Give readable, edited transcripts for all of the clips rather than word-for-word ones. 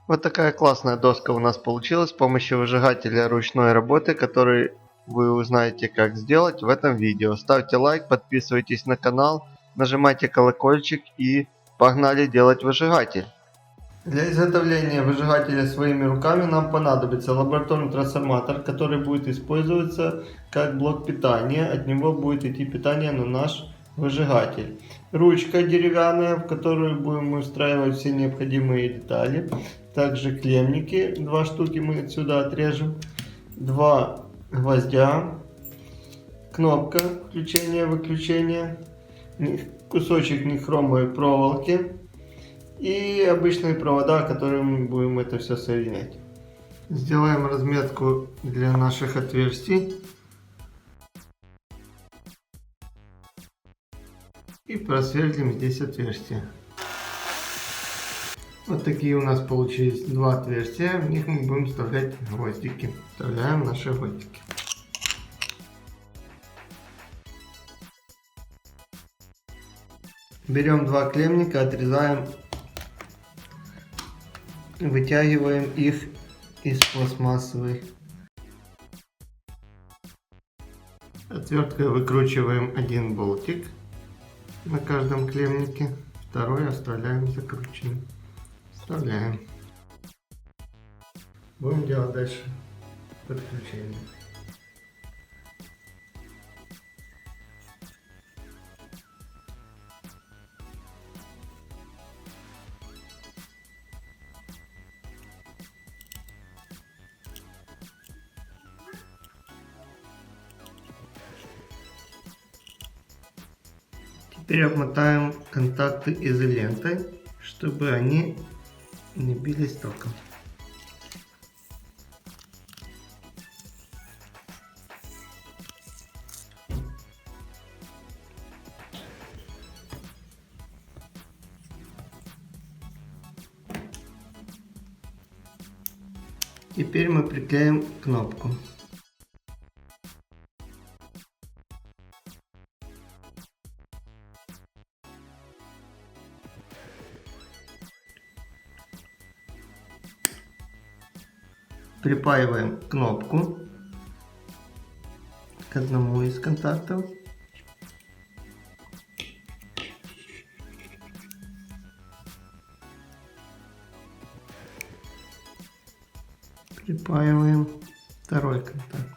Вот такая классная доска у нас получилась с помощью выжигателя ручной работы, который вы узнаете, как сделать в этом видео. Ставьте лайк, подписывайтесь на канал, нажимайте колокольчик и погнали делать выжигатель. Для изготовления выжигателя своими руками нам понадобится лабораторный трансформатор, который будет использоваться как блок питания. От него будет идти питание на наш выжигатель. Ручка деревянная, в которую будем устраивать все необходимые детали. Также клеммники, 2 штуки мы отсюда отрежем. 2 гвоздя. Кнопка включения-выключения. Кусочек нехромовой проволоки. И обычные провода, которыми будем это все соединять. Сделаем разметку для наших отверстий. И просверлим здесь отверстия. Вот такие у нас получились 2 отверстия. В них мы будем вставлять гвоздики. Вставляем наши гвоздики. Берем 2 клеммника, отрезаем. Вытягиваем их из пластмассовой. Отверткой выкручиваем один болтик на каждом клеммнике, второй оставляем закрученным. Вставляем. Будем делать дальше подключение. Теперь обмотаем контакты изолентой, чтобы они не бились током. Теперь мы приклеим кнопку. Припаиваем кнопку к одному из контактов. Припаиваем второй контакт.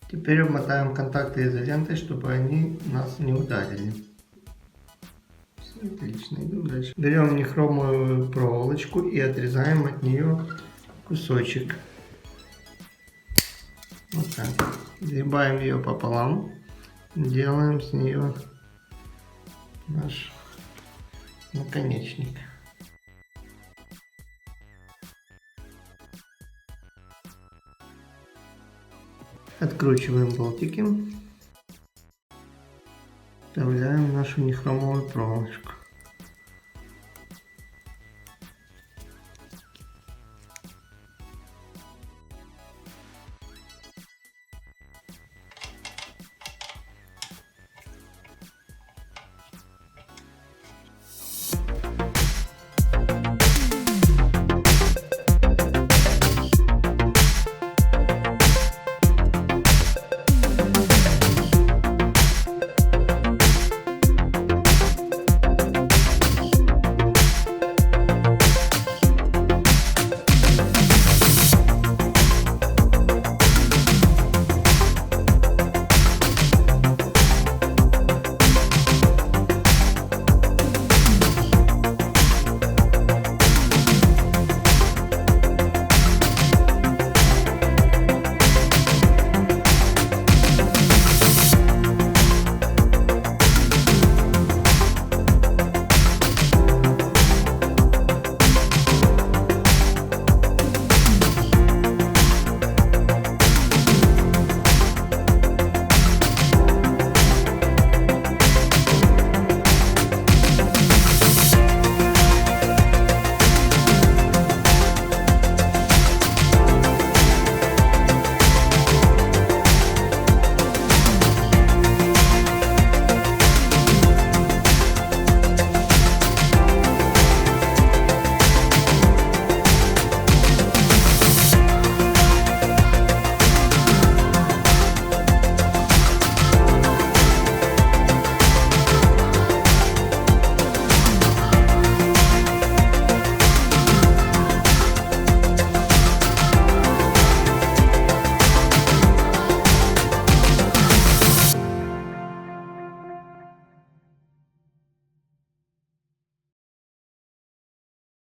Теперь обмотаем контакты изолентой, чтобы они нас не ударили. Все отлично, идем дальше. Берем нехромовую проволочку и отрезаем от нее кусочек. Вот так. Сгибаем ее пополам. Делаем с нее наш наконечник. Откручиваем болтики. Вставляем нашу нехромовую проволочку.